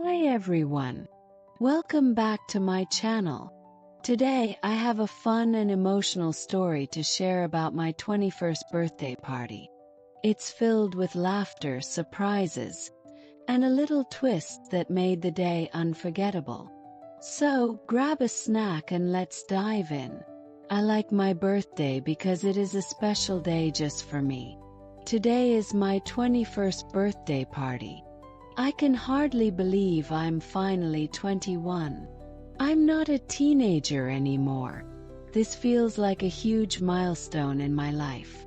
Hi everyone. Welcome back to my channel. Today I have a fun and emotional story to share about my 21st birthday party. It's filled with laughter, surprises, and a little twist that made the day unforgettable. So, grab a snack and let's dive in. I like my birthday because it is a special day just for me. Today is my 21st birthday party. I can hardly believe I'm finally 21. I'm not a teenager anymore. This feels like a huge milestone in my life.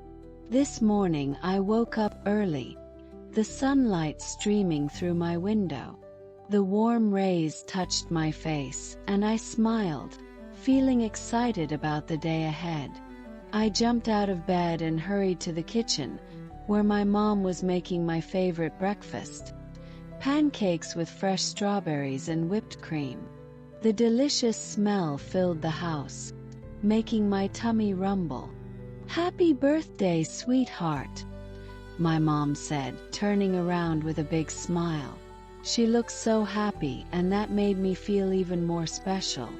This morning I woke up early, the sunlight streaming through my window. The warm rays touched my face, and I smiled, feeling excited about the day ahead. I jumped out of bed and hurried to the kitchen, where my mom was making my favorite breakfast. Pancakes with fresh strawberries and whipped cream. The delicious smell filled the house, making my tummy rumble. "Happy birthday, sweetheart," my mom said, turning around with a big smile. She looked so happy, and that made me feel even more special.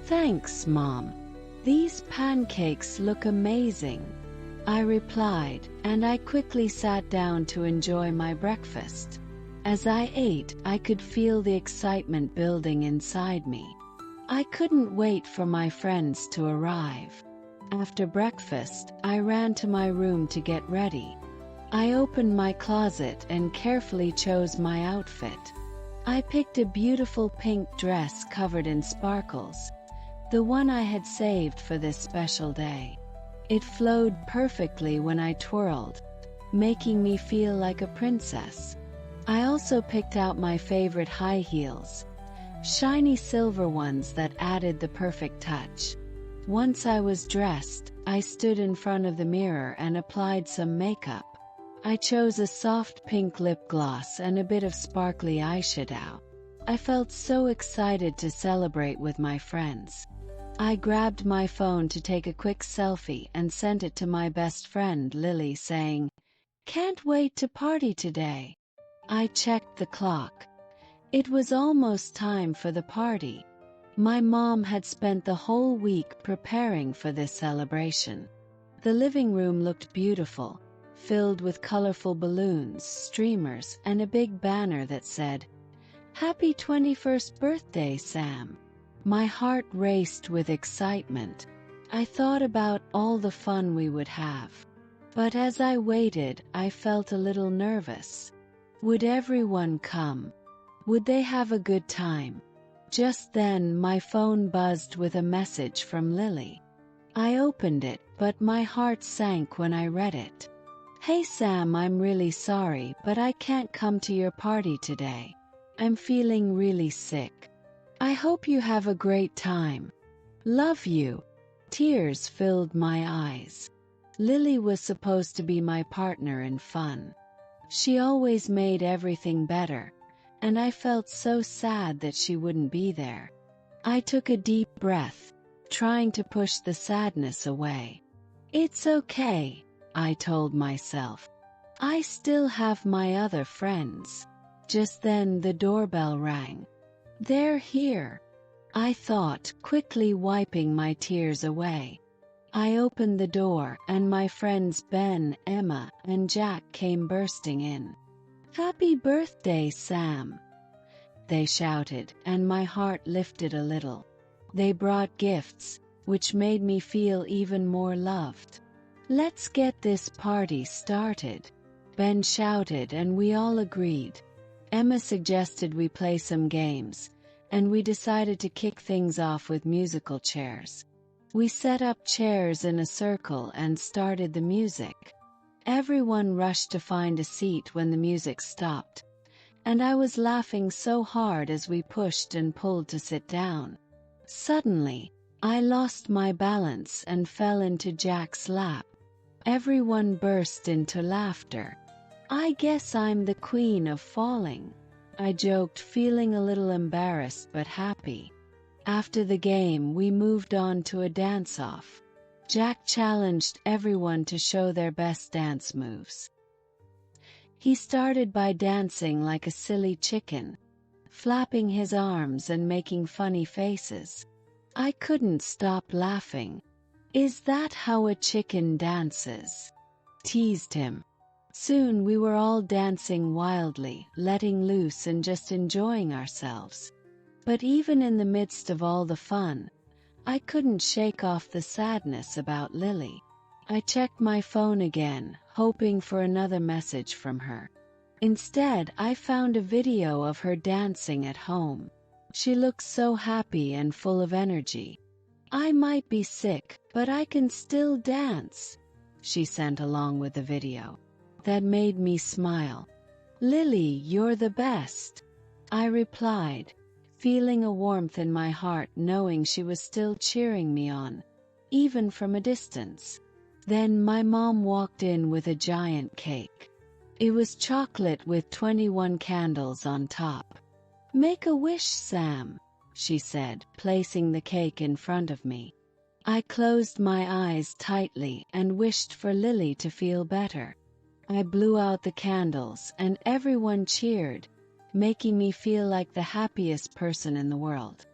"Thanks, Mom. These pancakes look amazing," I replied, and I quickly sat down to enjoy my breakfast. As I ate, I could feel the excitement building inside me. I couldn't wait for my friends to arrive. After breakfast, I ran to my room to get ready. I opened my closet and carefully chose my outfit. I picked a beautiful pink dress covered in sparkles, the one I had saved for this special day. It flowed perfectly when I twirled, making me feel like a princess. I also picked out my favorite high heels, shiny silver ones that added the perfect touch. Once I was dressed, I stood in front of the mirror and applied some makeup. I chose a soft pink lip gloss and a bit of sparkly eyeshadow. I felt so excited to celebrate with my friends. I grabbed my phone to take a quick selfie and sent it to my best friend Lily, saying, "Can't wait to party today." I checked the clock. It was almost time for the party. My mom had spent the whole week preparing for this celebration. The living room looked beautiful, filled with colorful balloons, streamers, and a big banner that said, "Happy 21st birthday, Sam." My heart raced with excitement. I thought about all the fun we would have. But as I waited, I felt a little nervous. Would everyone come? Would they have a good time? Just then, my phone buzzed with a message from Lily. I opened it, but my heart sank when I read it. "Hey Sam, I'm really sorry, but I can't come to your party today. I'm feeling really sick. I hope you have a great time. Love you." Tears filled my eyes. Lily was supposed to be my partner in fun. She always made everything better, and I felt so sad that she wouldn't be there. I took a deep breath, trying to push the sadness away. "It's okay," I told myself. "I still have my other friends." Just then the doorbell rang. "They're here," I thought, quickly wiping my tears away. I opened the door, and my friends Ben, Emma, and Jack came bursting in. "Happy birthday, Sam," they shouted, and my heart lifted a little. They brought gifts, which made me feel even more loved. "Let's get this party started," Ben shouted, and we all agreed. Emma suggested we play some games, and we decided to kick things off with musical chairs. We set up chairs in a circle and started the music. Everyone rushed to find a seat when the music stopped, and I was laughing so hard as we pushed and pulled to sit down. Suddenly, I lost my balance and fell into Jack's lap. Everyone burst into laughter. "I guess I'm the queen of falling," I joked, feeling a little embarrassed but happy. After the game, we moved on to a dance-off. Jack challenged everyone to show their best dance moves. He started by dancing like a silly chicken, flapping his arms and making funny faces. I couldn't stop laughing. "Is that how a chicken dances?" teased him. Soon we were all dancing wildly, letting loose and just enjoying ourselves. But even in the midst of all the fun, I couldn't shake off the sadness about Lily. I checked my phone again, hoping for another message from her. Instead, I found a video of her dancing at home. She looked so happy and full of energy. "I might be sick, but I can still dance," she sent along with the video. That made me smile. "Lily, you're the best," I replied, feeling a warmth in my heart knowing she was still cheering me on, even from a distance. Then my mom walked in with a giant cake. It was chocolate with 21 candles on top. "Make a wish, Sam," she said, placing the cake in front of me. I closed my eyes tightly and wished for Lily to feel better. I blew out the candles and everyone cheered, making me feel like the happiest person in the world.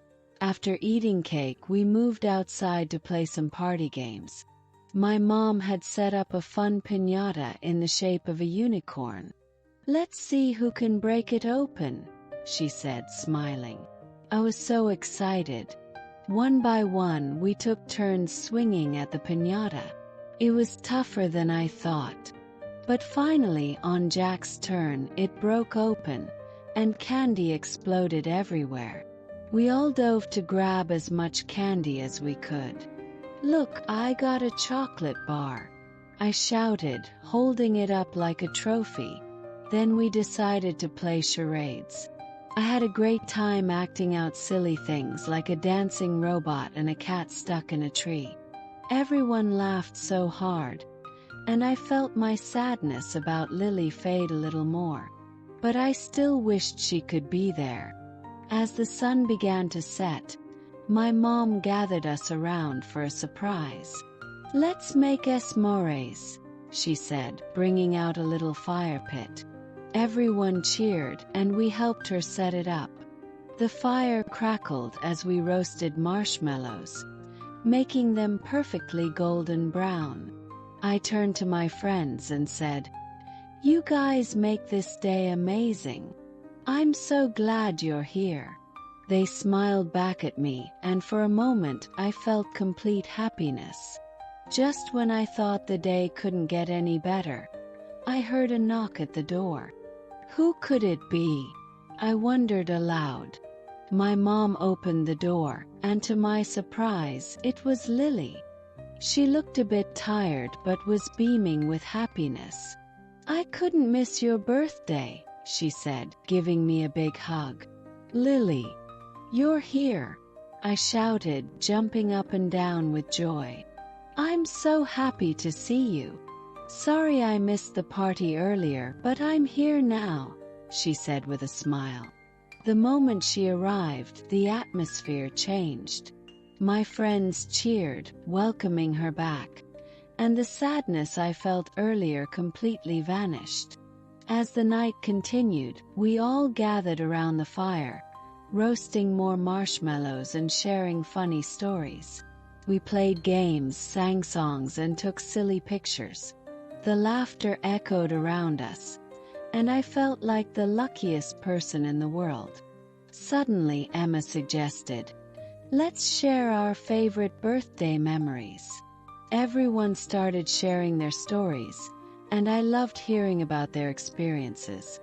After eating cake, we moved outside to play some party games. My mom had set up a fun piñata in the shape of a unicorn. "Let's see who can break it open," she said, smiling. I was so excited. One by one, we took turns swinging at the piñata. It was tougher than I thought. But finally, on Jack's turn, it broke open, and candy exploded everywhere. We all dove to grab as much candy as we could. "Look, I got a chocolate bar," I shouted, holding it up like a trophy. Then we decided to play charades. I had a great time acting out silly things like a dancing robot and a cat stuck in a tree. Everyone laughed so hard, and I felt my sadness about Lily fade a little more. But I still wished she could be there. As the sun began to set, my mom gathered us around for a surprise. "Let's make s'mores," she said, bringing out a little fire pit. Everyone cheered, and we helped her set it up. The fire crackled as we roasted marshmallows, making them perfectly golden brown. I turned to my friends and said, "You guys make this day amazing. I'm so glad you're here." They smiled back at me, and for a moment I felt complete happiness. Just when I thought the day couldn't get any better, I heard a knock at the door. Who could it be? I wondered aloud. My mom opened the door, and to my surprise, it was Lily. She looked a bit tired but was beaming with happiness. "I couldn't miss your birthday," she said, giving me a big hug. "Lily, you're here," I shouted, jumping up and down with joy. "I'm so happy to see you. Sorry I missed the party earlier, but I'm here now," she said with a smile. The moment she arrived, the atmosphere changed. My friends cheered, welcoming her back, and the sadness I felt earlier completely vanished. As the night continued, we all gathered around the fire, roasting more marshmallows and sharing funny stories. We played games, sang songs, and took silly pictures. The laughter echoed around us, and I felt like the luckiest person in the world. Suddenly, Emma suggested, "Let's share our favorite birthday memories." Everyone started sharing their stories, and I loved hearing about their experiences.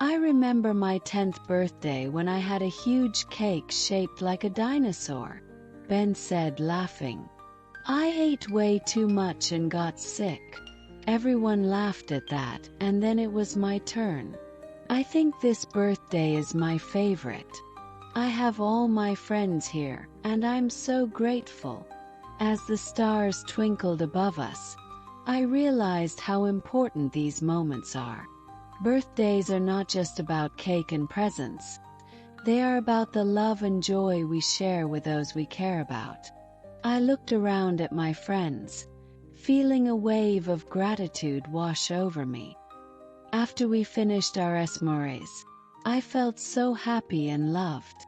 I remember my 10th birthday when I had a huge cake shaped like a dinosaur, Ben said, laughing. "I ate way too much and got sick." Everyone laughed at that, and then it was my turn. I think this birthday is my favorite. I have all my friends here, and I'm so grateful. As the stars twinkled above us, I realized how important these moments are. Birthdays are not just about cake and presents. They are about the love and joy we share with those we care about. I looked around at my friends, feeling a wave of gratitude wash over me. After we finished our s'mores, I felt so happy and loved.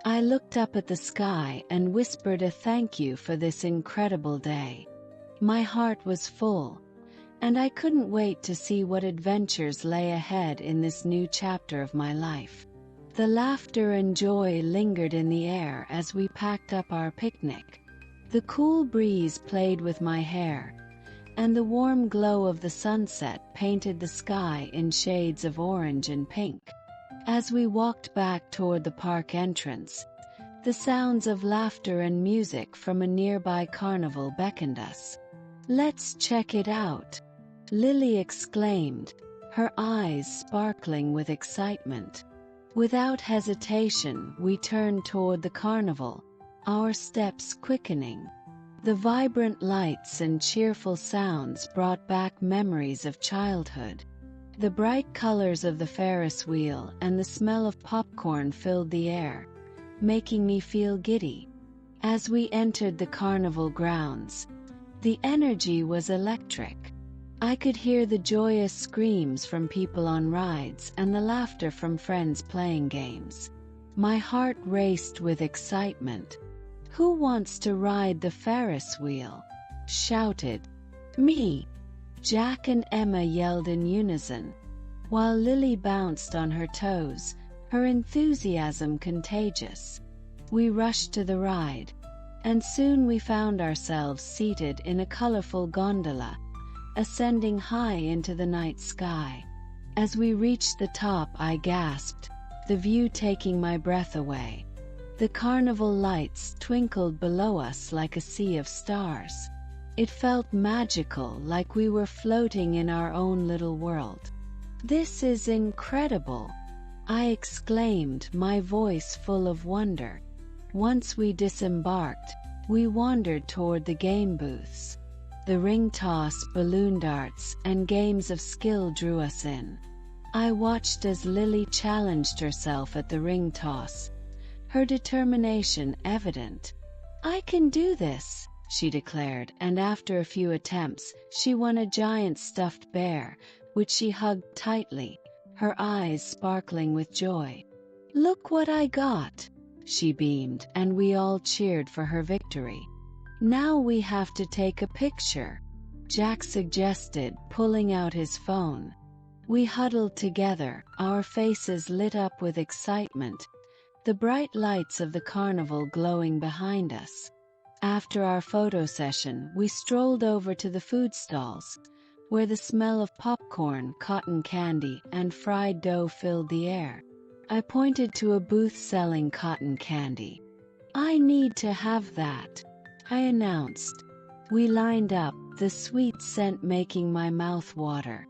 I looked up at the sky and whispered a thank you for this incredible day. My heart was full, and I couldn't wait to see what adventures lay ahead in this new chapter of my life. The laughter and joy lingered in the air as we packed up our picnic. The cool breeze played with my hair, and the warm glow of the sunset painted the sky in shades of orange and pink. As we walked back toward the park entrance, the sounds of laughter and music from a nearby carnival beckoned us. "Let's check it out," Lily exclaimed, her eyes sparkling with excitement. Without hesitation, we turned toward the carnival, our steps quickening. The vibrant lights and cheerful sounds brought back memories of childhood. The bright colors of the Ferris wheel and the smell of popcorn filled the air, making me feel giddy. As we entered the carnival grounds, the energy was electric. I could hear the joyous screams from people on rides and the laughter from friends playing games. My heart raced with excitement. "Who wants to ride the Ferris wheel?" shouted. "Me!" Jack and Emma yelled in unison, while Lily bounced on her toes, her enthusiasm contagious. We rushed to the ride, and soon we found ourselves seated in a colorful gondola, ascending high into the night sky. As we reached the top, I gasped, the view taking my breath away. The carnival lights twinkled below us like a sea of stars. It felt magical, like we were floating in our own little world. "This is incredible!" I exclaimed, my voice full of wonder. Once we disembarked, we wandered toward the game booths. The ring toss, balloon darts, and games of skill drew us in. I watched as Lily challenged herself at the ring toss, her determination evident. "I can do this," she declared, and after a few attempts, she won a giant stuffed bear, which she hugged tightly, her eyes sparkling with joy. "Look what I got," she beamed, and we all cheered for her victory. "Now we have to take a picture," Jack suggested, pulling out his phone. We huddled together, our faces lit up with excitement, the bright lights of the carnival glowing behind us. After our photo session, we strolled over to the food stalls, where the smell of popcorn, cotton candy, and fried dough filled the air. I pointed to a booth selling cotton candy. "I need to have that," I announced. We lined up, the sweet scent making my mouth water.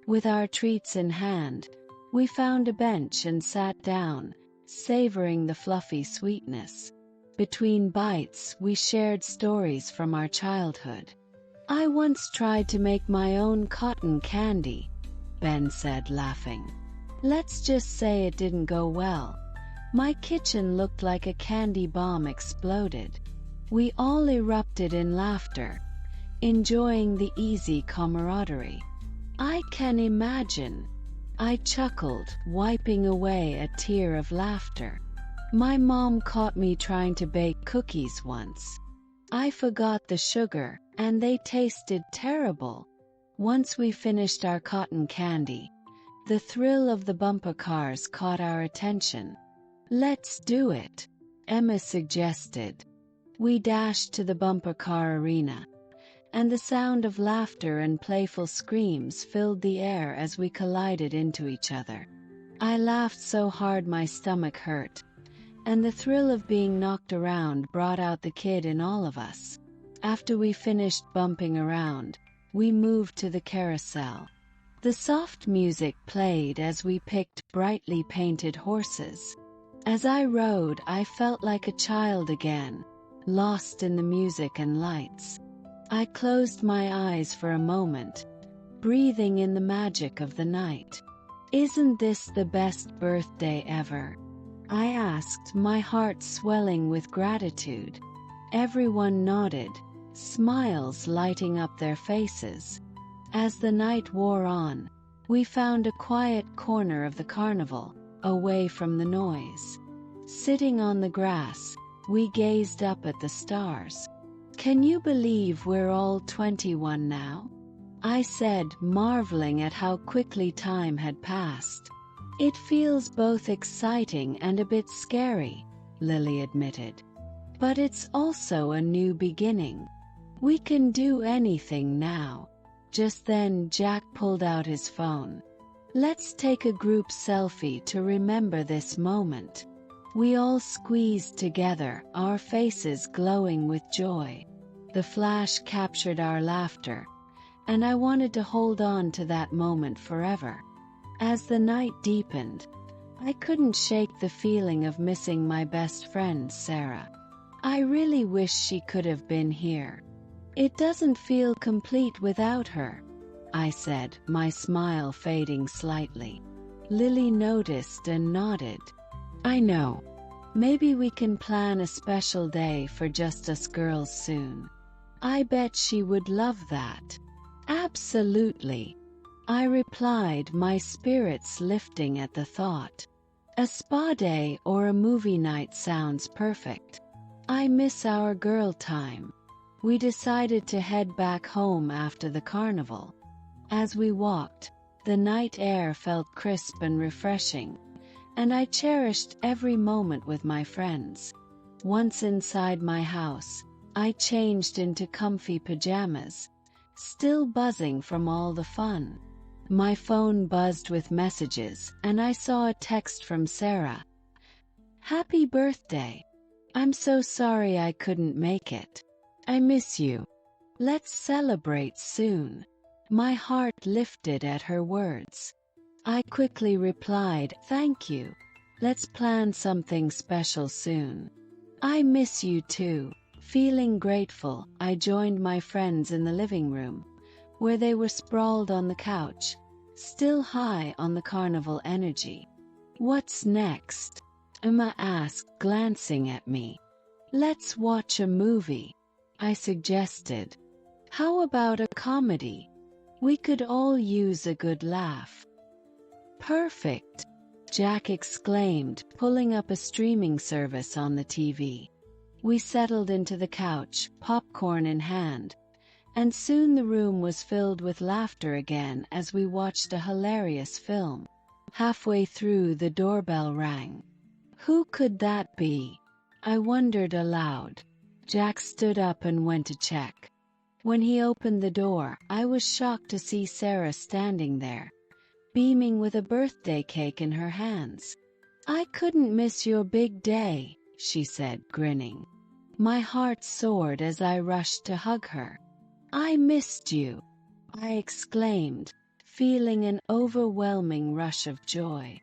With our treats in hand, we found a bench and sat down, savoring the fluffy sweetness. Between bites, we shared stories from our childhood. "I once tried to make my own cotton candy," Ben said, laughing. "Let's just say it didn't go well. My kitchen looked like a candy bomb exploded." We all erupted in laughter, enjoying the easy camaraderie. "I can imagine," I chuckled, wiping away a tear of laughter. "My mom caught me trying to bake cookies once. I forgot the sugar, and they tasted terrible." Once we finished our cotton candy, the thrill of the bumper cars caught our attention. "Let's do it," Emma suggested. We dashed to the bumper car arena, and the sound of laughter and playful screams filled the air as we collided into each other. I laughed so hard my stomach hurt, and the thrill of being knocked around brought out the kid in all of us. After we finished bumping around, we moved to the carousel. The soft music played as we picked brightly painted horses. As I rode, I felt like a child again, lost in the music and lights. I closed my eyes for a moment, breathing in the magic of the night. "Isn't this the best birthday ever?" I asked, my heart swelling with gratitude. Everyone nodded, smiles lighting up their faces. As the night wore on, we found a quiet corner of the carnival, away from the noise. Sitting on the grass, we gazed up at the stars. "Can you believe we're all 21 now?" I said, marveling at how quickly time had passed. "It feels both exciting and a bit scary," Lily admitted. "But it's also a new beginning. We can do anything now." Just then, Jack pulled out his phone. "Let's take a group selfie to remember this moment." We all squeezed together, our faces glowing with joy. The flash captured our laughter, and I wanted to hold on to that moment forever. As the night deepened, I couldn't shake the feeling of missing my best friend, Sarah. I really wish she could have been here. "It doesn't feel complete without her," I said, my smile fading slightly. Lily noticed and nodded. "I know. Maybe we can plan a special day for just us girls soon. I bet she would love that." "Absolutely," I replied, my spirits lifting at the thought. "A spa day or a movie night sounds perfect. I miss our girl time." We decided to head back home after the carnival. As we walked, the night air felt crisp and refreshing, and I cherished every moment with my friends. Once inside my house, I changed into comfy pajamas, still buzzing from all the fun. My phone buzzed with messages, and I saw a text from Sarah. "Happy birthday. I'm so sorry I couldn't make it. I miss you. Let's celebrate soon." My heart lifted at her words. I quickly replied, "Thank you. Let's plan something special soon." "I miss you too." Feeling grateful, I joined my friends in the living room, where they were sprawled on the couch, still high on the carnival energy. "What's next?" Emma asked, glancing at me. "Let's watch a movie," I suggested. "How about a comedy? We could all use a good laugh." "Perfect," Jack exclaimed, pulling up a streaming service on the TV. We settled into the couch, popcorn in hand, and soon the room was filled with laughter again as we watched a hilarious film. Halfway through, the doorbell rang. Who could that be? I wondered aloud. Jack stood up and went to check. When he opened the door, I was shocked to see Sarah standing there, beaming with a birthday cake in her hands. "I couldn't miss your big day," she said, grinning. My heart soared as I rushed to hug her. "I missed you," I exclaimed, feeling an overwhelming rush of joy.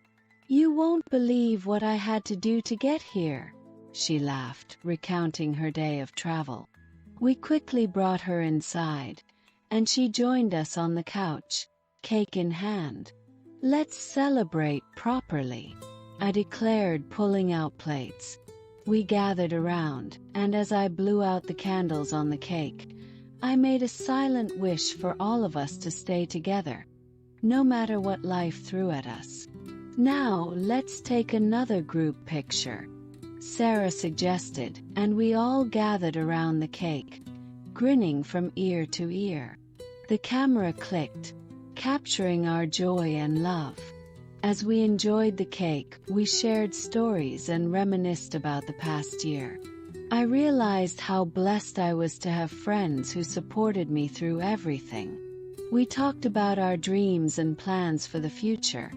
"You won't believe what I had to do to get here," she laughed, recounting her day of travel. We quickly brought her inside, and she joined us on the couch, cake in hand. "Let's celebrate properly," I declared, pulling out plates. We gathered around, and as I blew out the candles on the cake, I made a silent wish for all of us to stay together, no matter what life threw at us. "Now, let's take another group picture," Sarah suggested, and we all gathered around the cake, grinning from ear to ear. The camera clicked, capturing our joy and love. As we enjoyed the cake, we shared stories and reminisced about the past year. I realized how blessed I was to have friends who supported me through everything. We talked about our dreams and plans for the future,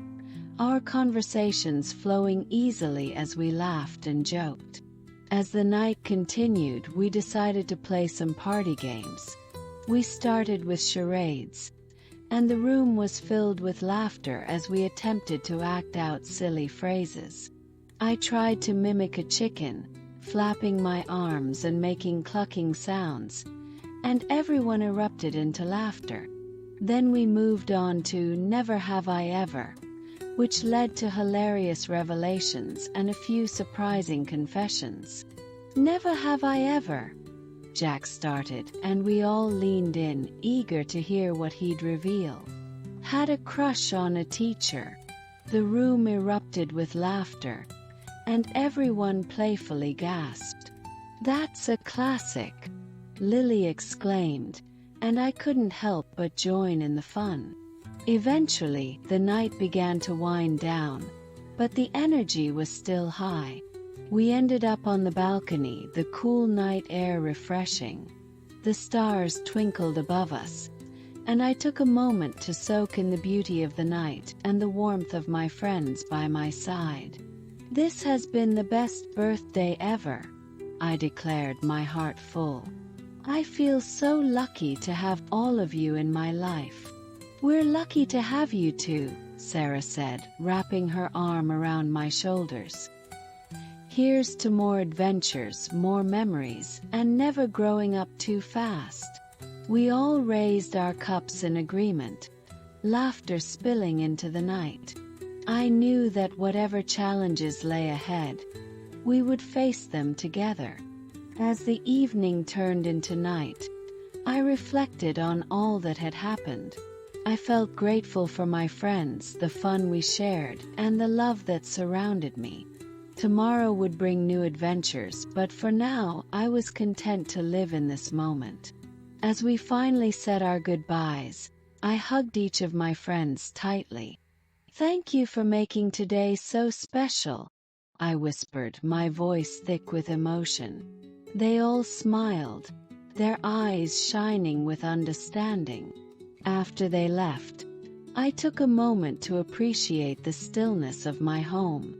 our conversations flowing easily as we laughed and joked. As the night continued, we decided to play some party games. We started with charades, and the room was filled with laughter as we attempted to act out silly phrases. I tried to mimic a chicken, flapping my arms and making clucking sounds, and everyone erupted into laughter. Then we moved on to Never Have I Ever, which led to hilarious revelations and a few surprising confessions. "Never have I ever," Jack started, and we all leaned in, eager to hear what he'd reveal. "Had a crush on a teacher," The room erupted with laughter, and everyone playfully gasped. "That's a classic," Lily exclaimed, and I couldn't help but join in the fun. Eventually, the night began to wind down, but the energy was still high. We ended up on the balcony, the cool night air refreshing. The stars twinkled above us, and I took a moment to soak in the beauty of the night and the warmth of my friends by my side. "This has been the best birthday ever," I declared, my heart full. "I feel so lucky to have all of you in my life." "We're lucky to have you too," Sarah said, wrapping her arm around my shoulders. "Here's to more adventures, more memories, and never growing up too fast." We all raised our cups in agreement, laughter spilling into the night. I knew that whatever challenges lay ahead, we would face them together. As the evening turned into night, I reflected on all that had happened. I felt grateful for my friends, the fun we shared, and the love that surrounded me. Tomorrow would bring new adventures, but for now, I was content to live in this moment. As we finally said our goodbyes, I hugged each of my friends tightly. "Thank you for making today so special," I whispered, my voice thick with emotion. They all smiled, their eyes shining with understanding. After they left, I took a moment to appreciate the stillness of my home.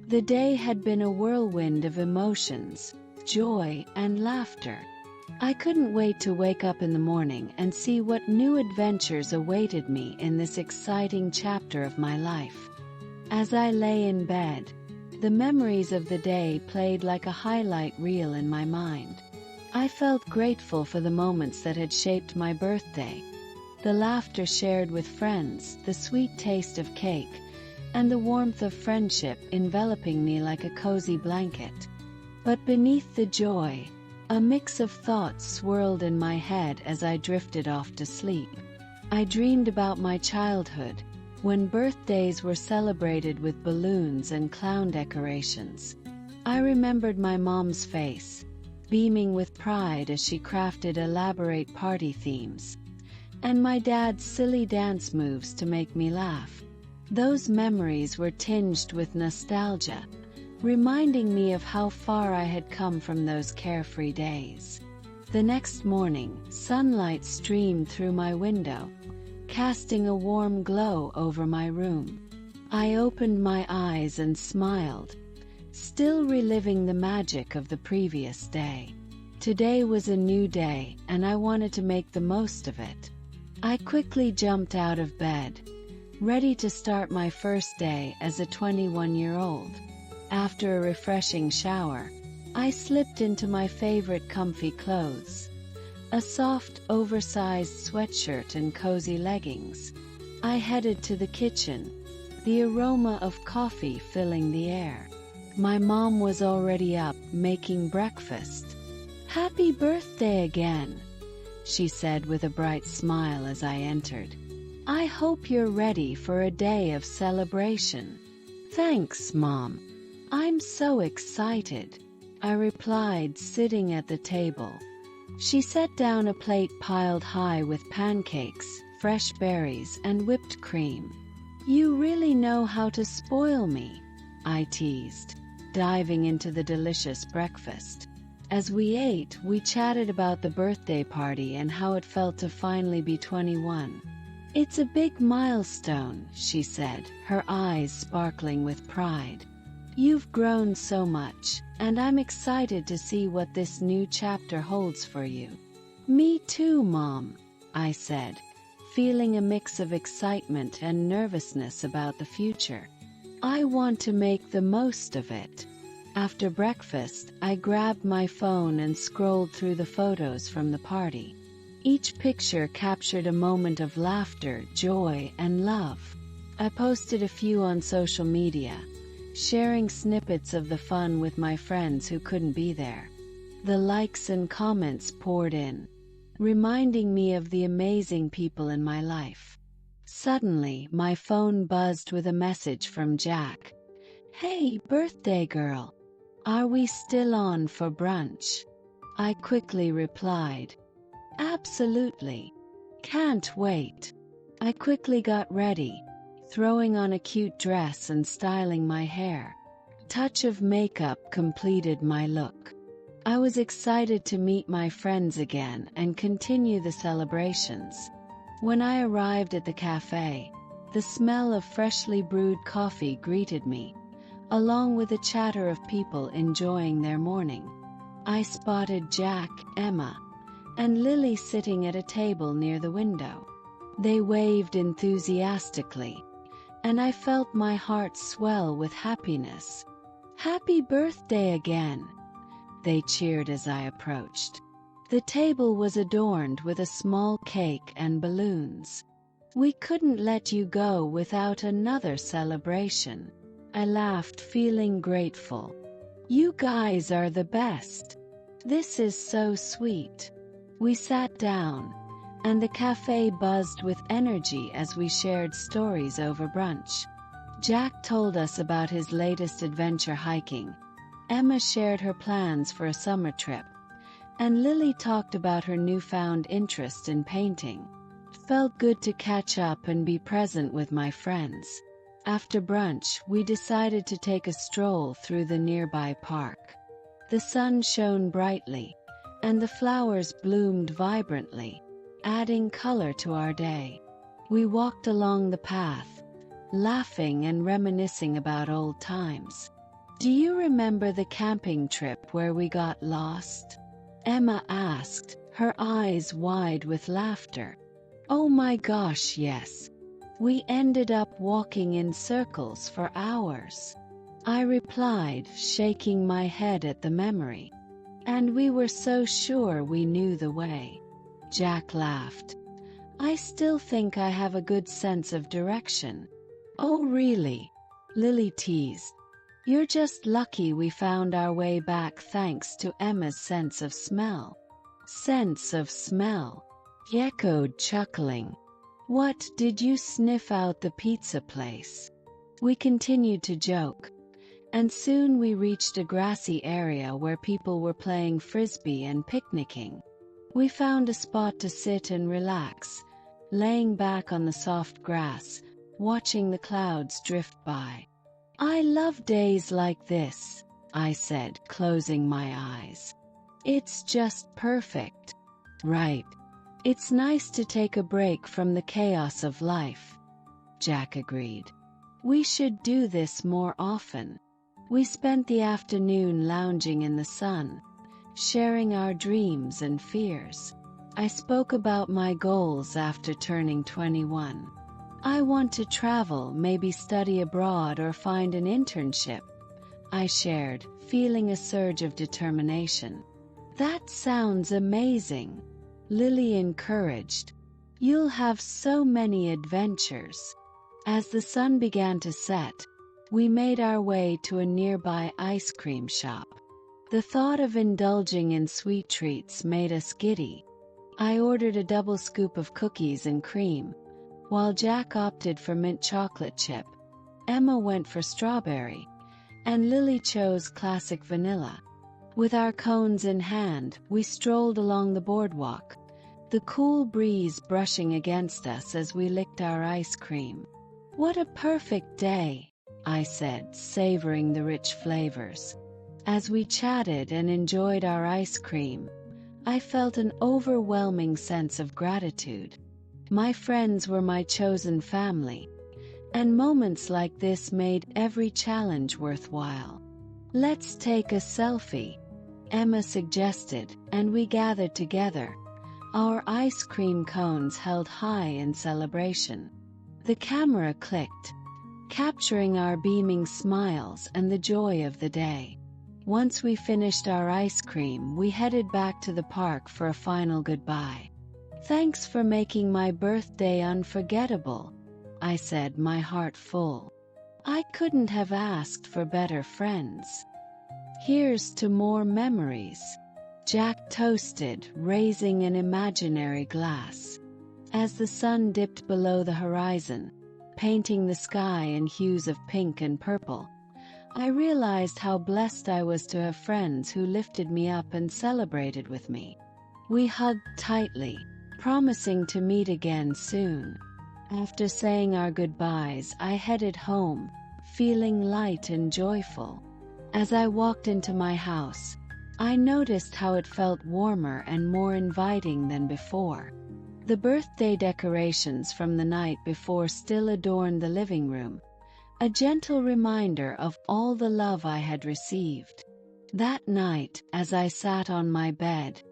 The day had been a whirlwind of emotions, joy, and laughter. I couldn't wait to wake up in the morning and see what new adventures awaited me in this exciting chapter of my life. As I lay in bed, the memories of the day played like a highlight reel in my mind. I felt grateful for the moments that had shaped my birthday. The laughter shared with friends, the sweet taste of cake, and the warmth of friendship enveloping me like a cozy blanket. But beneath the joy, a mix of thoughts swirled in my head as I drifted off to sleep. I dreamed about my childhood, when birthdays were celebrated with balloons and clown decorations. I remembered my mom's face, beaming with pride as she crafted elaborate party themes, and my dad's silly dance moves to make me laugh. Those memories were tinged with nostalgia, reminding me of how far I had come from those carefree days. The next morning, sunlight streamed through my window, casting a warm glow over my room. I opened my eyes and smiled, still reliving the magic of the previous day. Today was a new day, and I wanted to make the most of it. I quickly jumped out of bed, ready to start my first day as a 21-year-old. After a refreshing shower, I slipped into my favorite comfy clothes, a soft, oversized sweatshirt and cozy leggings. I headed to the kitchen, the aroma of coffee filling the air. My mom was already up, making breakfast. "Happy birthday again," she said with a bright smile as I entered. "I hope you're ready for a day of celebration." "Thanks, Mom. I'm so excited," I replied, sitting at the table. She set down a plate piled high with pancakes, fresh berries, and whipped cream. "You really know how to spoil me," I teased, diving into the delicious breakfast. As we ate, we chatted about the birthday party and how it felt to finally be 21. "It's a big milestone," she said, her eyes sparkling with pride. "You've grown so much, and I'm excited to see what this new chapter holds for you." "Me too, Mom," I said, feeling a mix of excitement and nervousness about the future. "I want to make the most of it." After breakfast, I grabbed my phone and scrolled through the photos from the party. Each picture captured a moment of laughter, joy, and love. I posted a few on social media, sharing snippets of the fun with my friends who couldn't be there. The likes and comments poured in, reminding me of the amazing people in my life. Suddenly, my phone buzzed with a message from Jack. "Hey, birthday girl. Are we still on for brunch?" I quickly replied, "Absolutely. Can't wait." I quickly got ready, throwing on a cute dress and styling my hair. Touch of makeup completed my look. I was excited to meet my friends again and continue the celebrations. When I arrived at the cafe, the smell of freshly brewed coffee greeted me, along with the chatter of people enjoying their morning. I spotted Jack, Emma, and Lily sitting at a table near the window. They waved enthusiastically, and I felt my heart swell with happiness. "Happy birthday again!" they cheered as I approached. The table was adorned with a small cake and balloons. "We couldn't let you go without another celebration." I laughed, feeling grateful. "You guys are the best. This is so sweet." We sat down, and the cafe buzzed with energy as we shared stories over brunch. Jack told us about his latest adventure hiking. Emma shared her plans for a summer trip, and Lily talked about her newfound interest in painting. It felt good to catch up and be present with my friends. After brunch, we decided to take a stroll through the nearby park. The sun shone brightly, and the flowers bloomed vibrantly, adding color to our day. We walked along the path, laughing and reminiscing about old times. "Do you remember the camping trip where we got lost?" Emma asked, her eyes wide with laughter. "Oh my gosh, yes. We ended up walking in circles for hours." I replied, shaking my head at the memory. "And we were so sure we knew the way." Jack laughed. "I still think I have a good sense of direction." "Oh really?" Lily teased. "You're just lucky we found our way back thanks to Emma's sense of smell." "Sense of smell," he echoed, chuckling. "What, did you sniff out the pizza place?" We continued to joke, and soon we reached a grassy area where people were playing frisbee and picnicking. We found a spot to sit and relax, laying back on the soft grass, watching the clouds drift by. "I love days like this," I said, closing my eyes. "It's just perfect." "Right. It's nice to take a break from the chaos of life," Jack agreed. "We should do this more often." We spent the afternoon lounging in the sun, sharing our dreams and fears. I spoke about my goals after turning 21. "I want to travel, maybe study abroad or find an internship," I shared, feeling a surge of determination. "That sounds amazing," Lily encouraged. "You'll have so many adventures." As the sun began to set, we made our way to a nearby ice cream shop. The thought of indulging in sweet treats made us giddy. I ordered a double scoop of cookies and cream, while Jack opted for mint chocolate chip. Emma went for strawberry, and Lily chose classic vanilla. With our cones in hand, we strolled along the boardwalk, the cool breeze brushing against us as we licked our ice cream. "What a perfect day," I said, savoring the rich flavors. As we chatted and enjoyed our ice cream, I felt an overwhelming sense of gratitude. My friends were my chosen family, and moments like this made every challenge worthwhile. "Let's take a selfie," Emma suggested, and we gathered together, our ice cream cones held high in celebration. The camera clicked, capturing our beaming smiles and the joy of the day. Once we finished our ice cream, we headed back to the park for a final goodbye. "Thanks for making my birthday unforgettable," I said, my heart full. "I couldn't have asked for better friends." "Here's to more memories," Jack toasted, raising an imaginary glass. As the sun dipped below the horizon, painting the sky in hues of pink and purple, I realized how blessed I was to have friends who lifted me up and celebrated with me. We hugged tightly, promising to meet again soon. After saying our goodbyes, I headed home, feeling light and joyful. As I walked into my house, I noticed how it felt warmer and more inviting than before. The birthday decorations from the night before still adorned the living room, a gentle reminder of all the love I had received. That night, as I sat on my bed,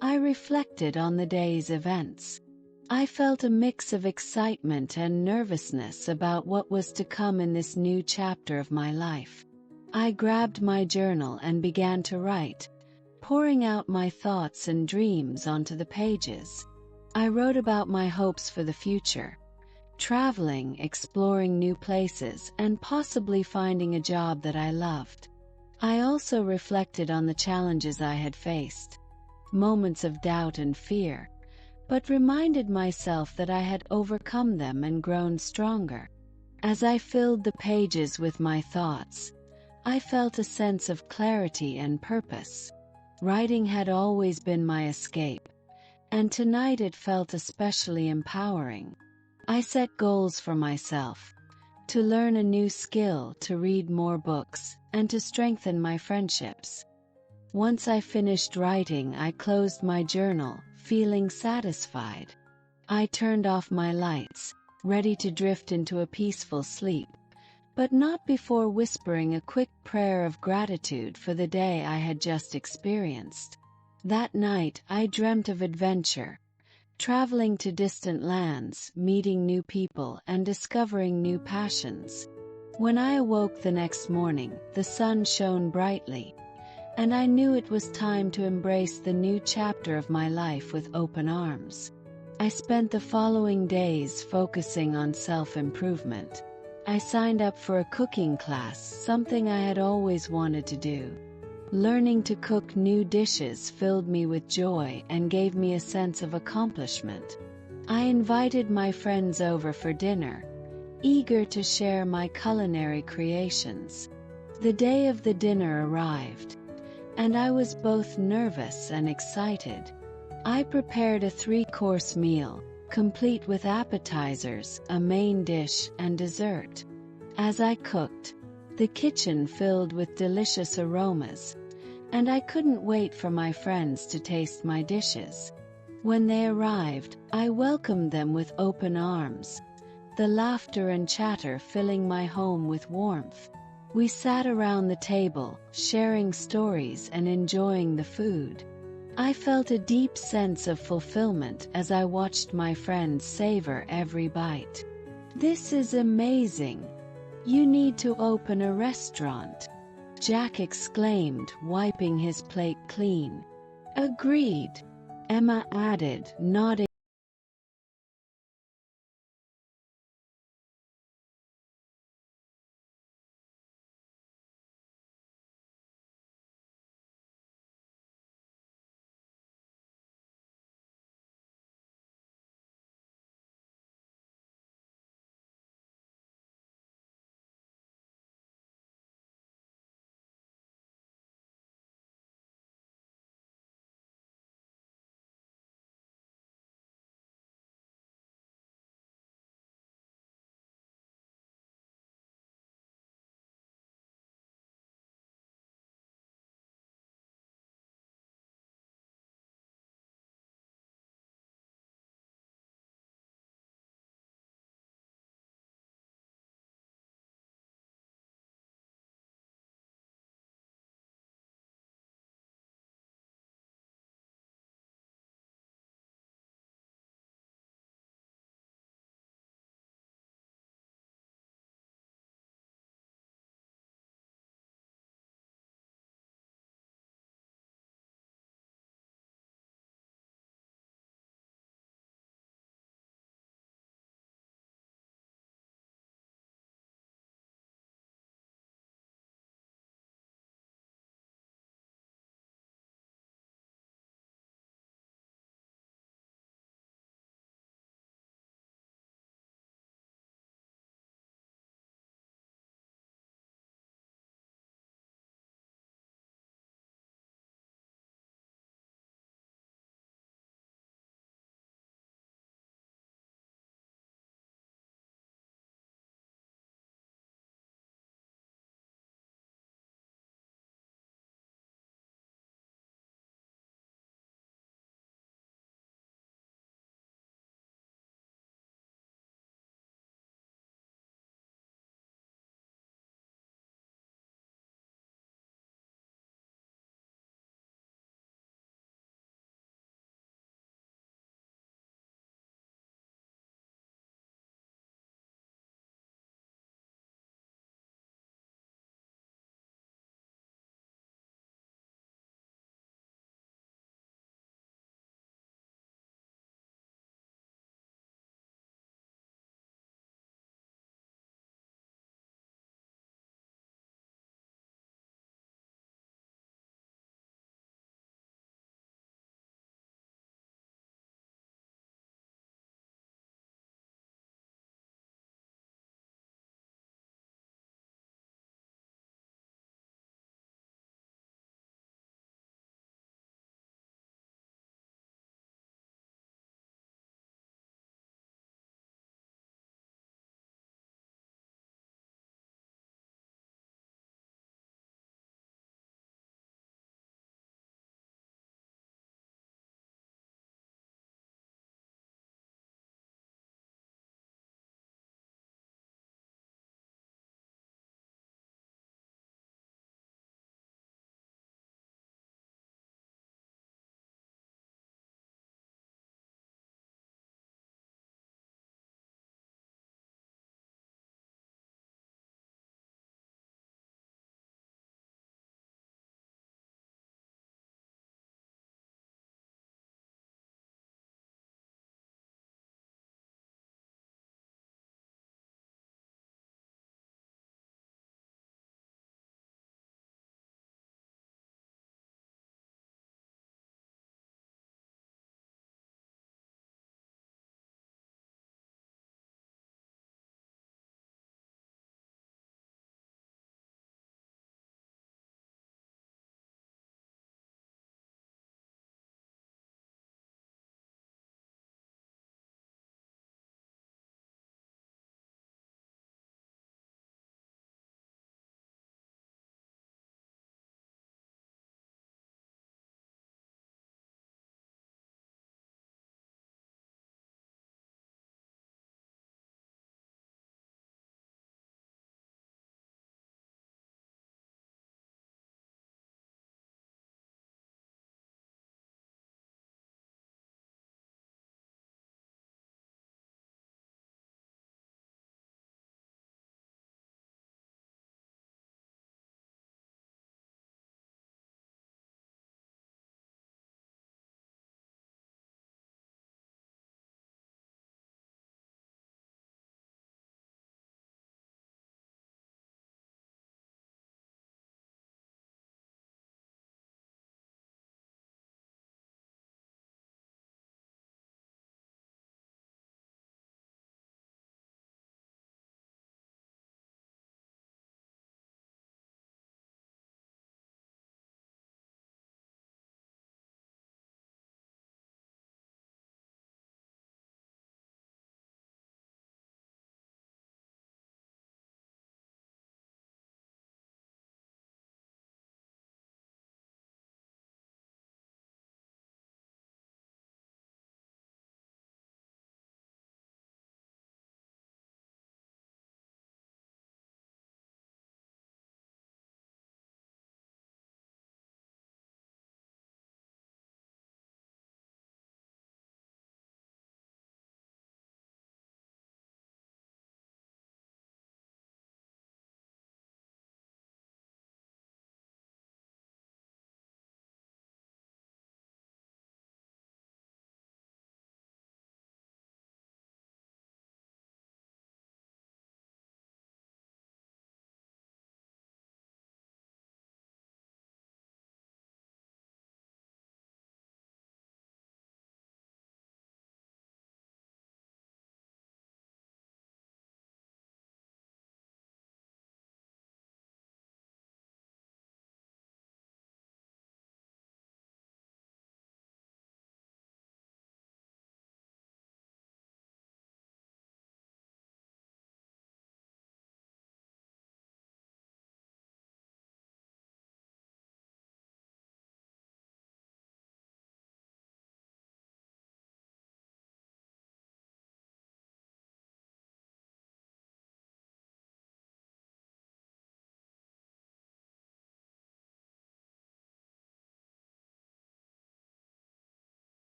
I reflected on the day's events. I felt a mix of excitement and nervousness about what was to come in this new chapter of my life. I grabbed my journal and began to write, pouring out my thoughts and dreams onto the pages. I wrote about my hopes for the future, traveling, exploring new places, and possibly finding a job that I loved. I also reflected on the challenges I had faced, moments of doubt and fear, but reminded myself that I had overcome them and grown stronger. As I filled the pages with my thoughts, I felt a sense of clarity and purpose. Writing had always been my escape, and tonight it felt especially empowering. I set goals for myself: to learn a new skill, to read more books, and to strengthen my friendships. Once I finished writing, I closed my journal, feeling satisfied. I turned off my lights, ready to drift into a peaceful sleep, but not before whispering a quick prayer of gratitude for the day I had just experienced. That night, I dreamt of adventure, traveling to distant lands, meeting new people, and discovering new passions. When I awoke the next morning, the sun shone brightly, and I knew it was time to embrace the new chapter of my life with open arms. I spent the following days focusing on self-improvement. I signed up for a cooking class, something I had always wanted to do. Learning to cook new dishes filled me with joy and gave me a sense of accomplishment. I invited my friends over for dinner, eager to share my culinary creations. The day of the dinner arrived, and I was both nervous and excited. I prepared a 3-course meal, complete with appetizers, a main dish, and dessert. As I cooked, the kitchen filled with delicious aromas, and I couldn't wait for my friends to taste my dishes. When they arrived, I welcomed them with open arms, the laughter and chatter filling my home with warmth. We sat around the table, sharing stories and enjoying the food. I felt a deep sense of fulfillment as I watched my friends savor every bite. "This is amazing. You need to open a restaurant," Jack exclaimed, wiping his plate clean. "Agreed," Emma added, nodding.